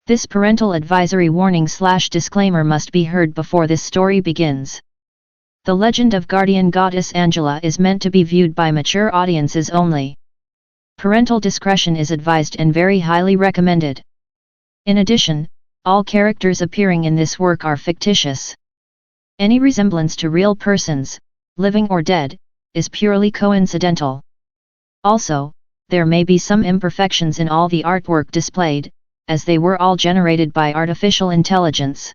This parental advisory warning/disclaimer must be heard before this story begins. The legend of guardian goddess Angela is meant to be viewed by mature audiences only. Parental discretion is advised and very highly recommended. In addition, all characters appearing in this work are fictitious. Any resemblance to real persons, living or dead, is purely coincidental. Also, there may be some imperfections in all the artwork displayed, as they were all generated by artificial intelligence.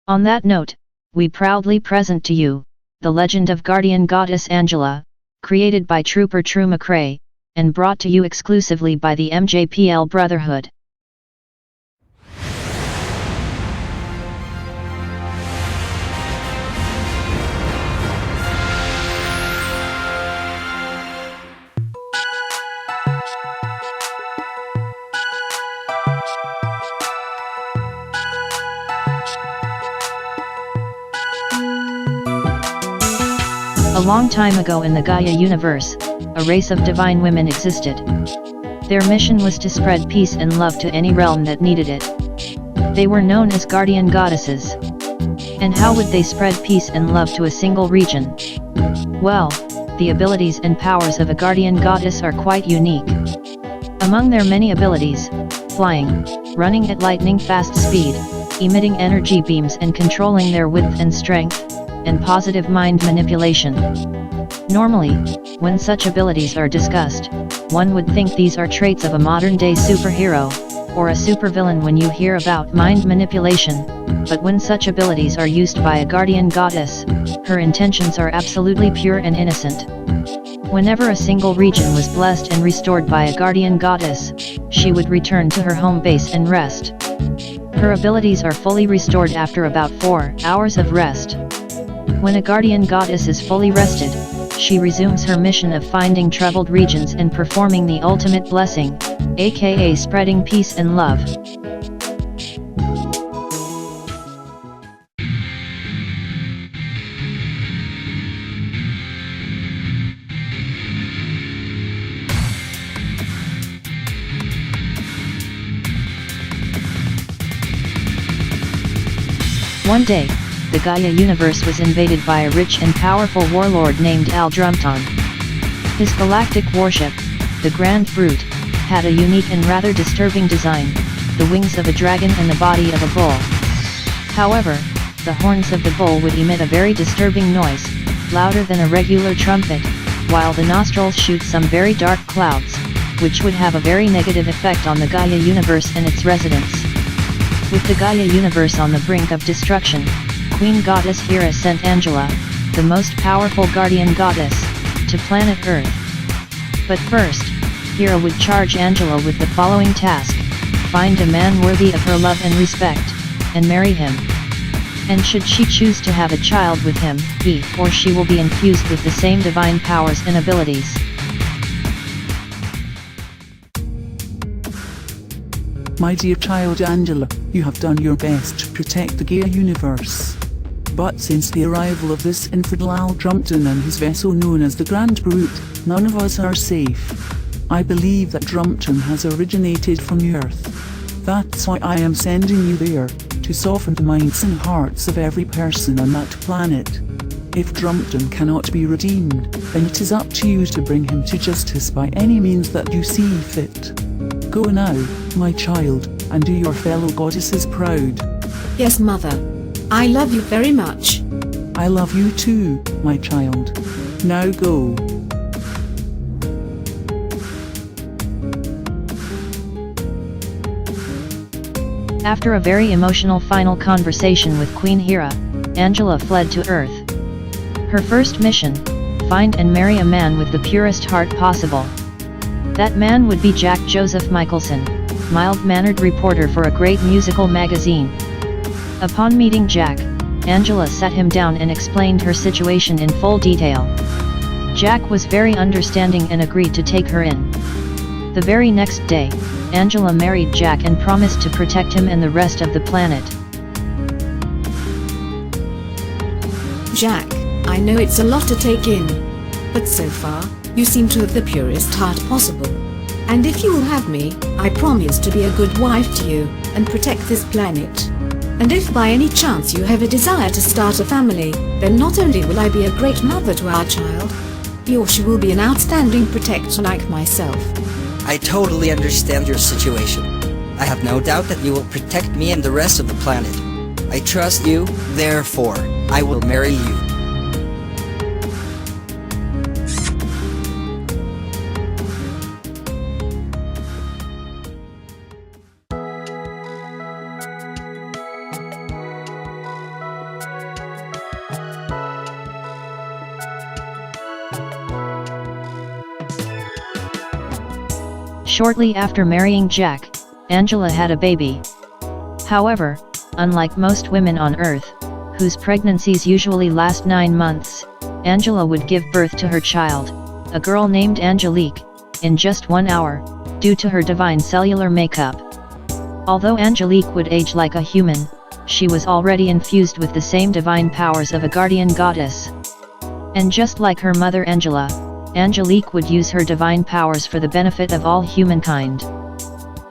On that note, we proudly present to you, the legend of guardian goddess Angela, created by Trooper True McRae, and brought to you exclusively by the MJPL Brotherhood. A long time ago in the Gaia Universe, a race of divine women existed. Their mission was to spread peace and love to any realm that needed it. They were known as guardian goddesses. And how would they spread peace and love to a single region? Well, the abilities and powers of a guardian goddess are quite unique. Among their many abilities, flying, running at lightning-fast speed, emitting energy beams and controlling their width and strength, and positive mind manipulation. Normally, when such abilities are discussed, one would think these are traits of a modern-day superhero, or a supervillain when you hear about mind manipulation, but when such abilities are used by a guardian goddess, her intentions are absolutely pure and innocent. Whenever a single region was blessed and restored by a guardian goddess, she would return to her home base and rest. Her abilities are fully restored after about 4 hours of rest. When a guardian goddess is fully rested, she resumes her mission of finding troubled regions and performing the ultimate blessing, aka spreading peace and love. One day, the Gaia Universe was invaded by a rich and powerful warlord named Aldrumton. His galactic warship, the Grand Brute, had a unique and rather disturbing design, the wings of a dragon and the body of a bull. However, the horns of the bull would emit a very disturbing noise, louder than a regular trumpet, while the nostrils shoot some very dark clouds, which would have a very negative effect on the Gaia Universe and its residents. With the Gaia Universe on the brink of destruction, Queen Goddess Hera sent Angela, the most powerful guardian goddess, to planet Earth. But first, Hera would charge Angela with the following task: find a man worthy of her love and respect, and marry him. And should she choose to have a child with him, he or she will be infused with the same divine powers and abilities. My dear child Angela, you have done your best to protect the Gaia Universe. But since the arrival of this infidel Aldrumton and his vessel known as the Grand Brute, none of us are safe. I believe that Drumpton has originated from the Earth. That's why I am sending you there, to soften the minds and hearts of every person on that planet. If Drumpton cannot be redeemed, then it is up to you to bring him to justice by any means that you see fit. Go now, my child, and do your fellow goddesses proud. Yes, Mother. I love you very much. I love you too, my child. Now go. After a very emotional final conversation with Queen Hera, Angela fled to Earth. Her first mission: find and marry a man with the purest heart possible. That man would be Jack Joseph Michelson, mild-mannered reporter for a great musical magazine. Upon meeting Jack, Angela sat him down and explained her situation in full detail. Jack was very understanding and agreed to take her in. The very next day, Angela married Jack and promised to protect him and the rest of the planet. Jack, I know it's a lot to take in, but so far, you seem to have the purest heart possible. And if you will have me, I promise to be a good wife to you. and protect this planet. And if by any chance you have a desire to start a family, then not only will I be a great mother to our child, he or she will be an outstanding protector like myself. I totally understand your situation. I have no doubt that you will protect me and the rest of the planet. I trust you, therefore, I will marry you. Shortly after marrying Jack, Angela had a baby. However, unlike most women on Earth, whose pregnancies usually last 9 months, Angela would give birth to her child, a girl named Angelique, in just 1 hour, due to her divine cellular makeup. Although Angelique would age like a human, she was already infused with the same divine powers of a guardian goddess. And just like her mother Angela, Angelique would use her divine powers for the benefit of all humankind.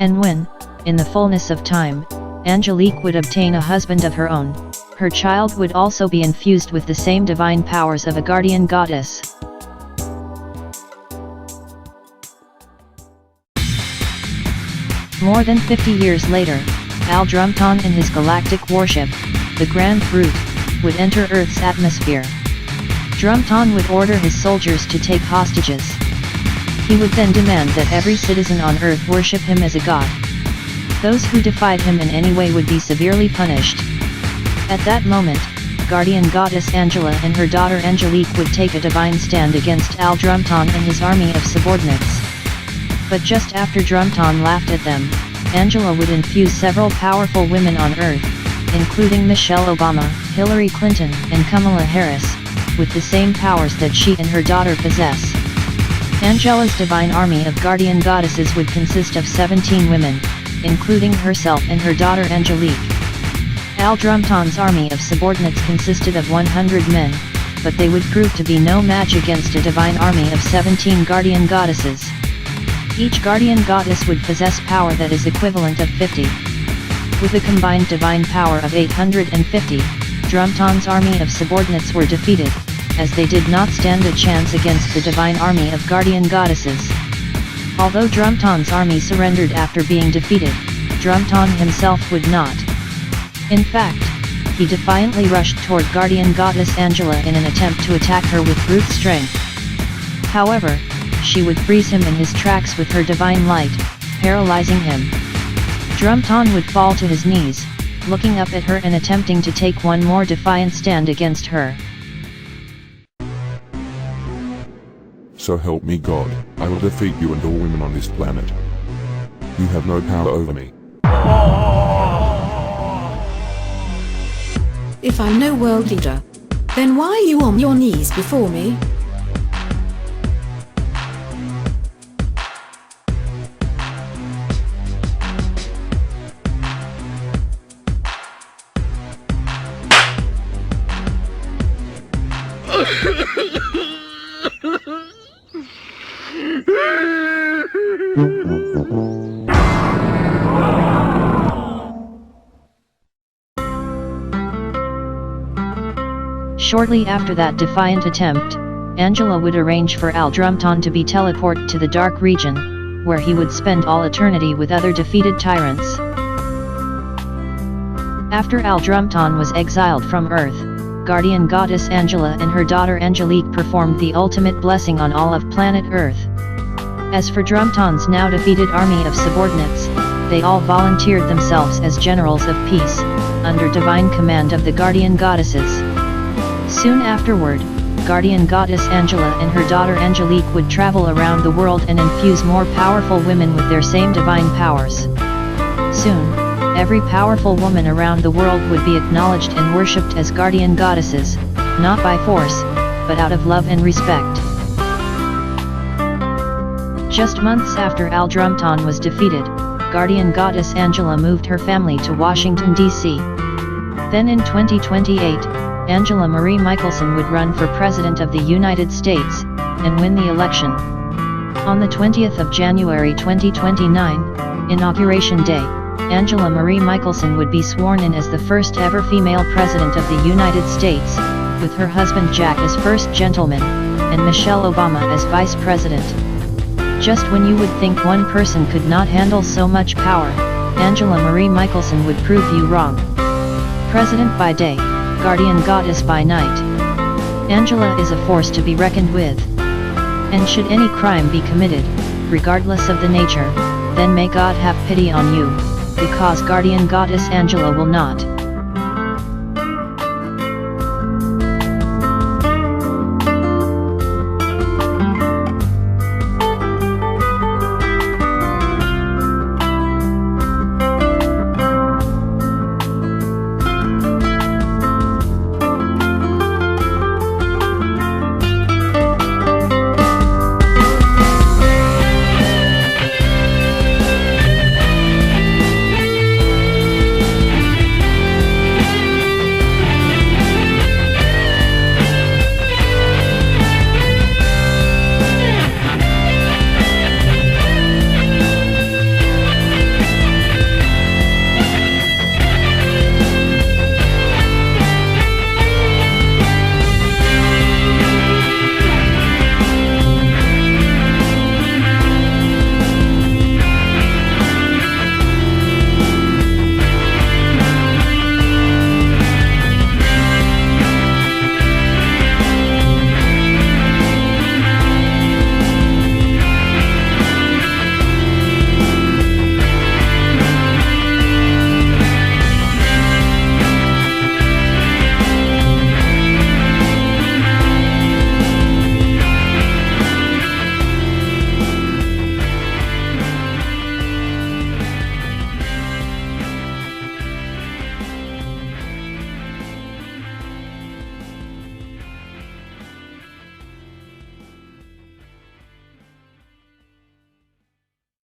And when, in the fullness of time, Angelique would obtain a husband of her own, her child would also be infused with the same divine powers of a guardian goddess. More than 50 years later, Aldrumton and his galactic warship, the Grand Brute, would enter Earth's atmosphere. Drumton would order his soldiers to take hostages. He would then demand that every citizen on Earth worship him as a god. Those who defied him in any way would be severely punished. At that moment, guardian goddess Angela and her daughter Angelique would take a divine stand against Aldrumton and his army of subordinates. But just after Drumton laughed at them, Angela would infuse several powerful women on Earth, including Michelle Obama, Hillary Clinton, and Kamala Harris, with the same powers that she and her daughter possess. Angela's divine army of guardian goddesses would consist of 17 women, including herself and her daughter Angelique. Aldrumton's army of subordinates consisted of 100 men, but they would prove to be no match against a divine army of 17 guardian goddesses. Each guardian goddess would possess power that is equivalent of 50. With a combined divine power of 850, Drumton's army of subordinates were defeated, as they did not stand a chance against the divine army of guardian goddesses. Although Drumton's army surrendered after being defeated, Drumton himself would not. In fact, he defiantly rushed toward guardian goddess Angela in an attempt to attack her with brute strength. However, she would freeze him in his tracks with her divine light, paralyzing him. Drumton would fall to his knees, looking up at her and attempting to take one more defiant stand against her. So help me God, I will defeat you and all women on this planet. You have no power over me. If I'm no world leader, then why are you on your knees before me? Shortly after that defiant attempt, Angela would arrange for Aldrumton to be teleported to the Dark Region, where he would spend all eternity with other defeated tyrants. After Aldrumton was exiled from Earth, guardian goddess Angela and her daughter Angelique performed the ultimate blessing on all of planet Earth. As for Drumton's now defeated army of subordinates, they all volunteered themselves as generals of peace, under divine command of the guardian goddesses. Soon afterward, guardian goddess Angela and her daughter Angelique would travel around the world and infuse more powerful women with their same divine powers. Soon, every powerful woman around the world would be acknowledged and worshipped as guardian goddesses, not by force, but out of love and respect. Just months after Aldrumton was defeated, guardian goddess Angela moved her family to Washington, D.C. Then in 2028, Angela Marie Michelson would run for President of the United States, and win the election. On the 20th of January 2029, Inauguration Day, Angela Marie Michelson would be sworn in as the first ever female president of the United States, with her husband Jack as first gentleman, and Michelle Obama as vice president. Just when you would think one person could not handle so much power, Angela Marie Michelson would prove you wrong. President by day, guardian goddess by night. Angela is a force to be reckoned with. And should any crime be committed, regardless of the nature, then may God have pity on you, because guardian goddess Angela will not.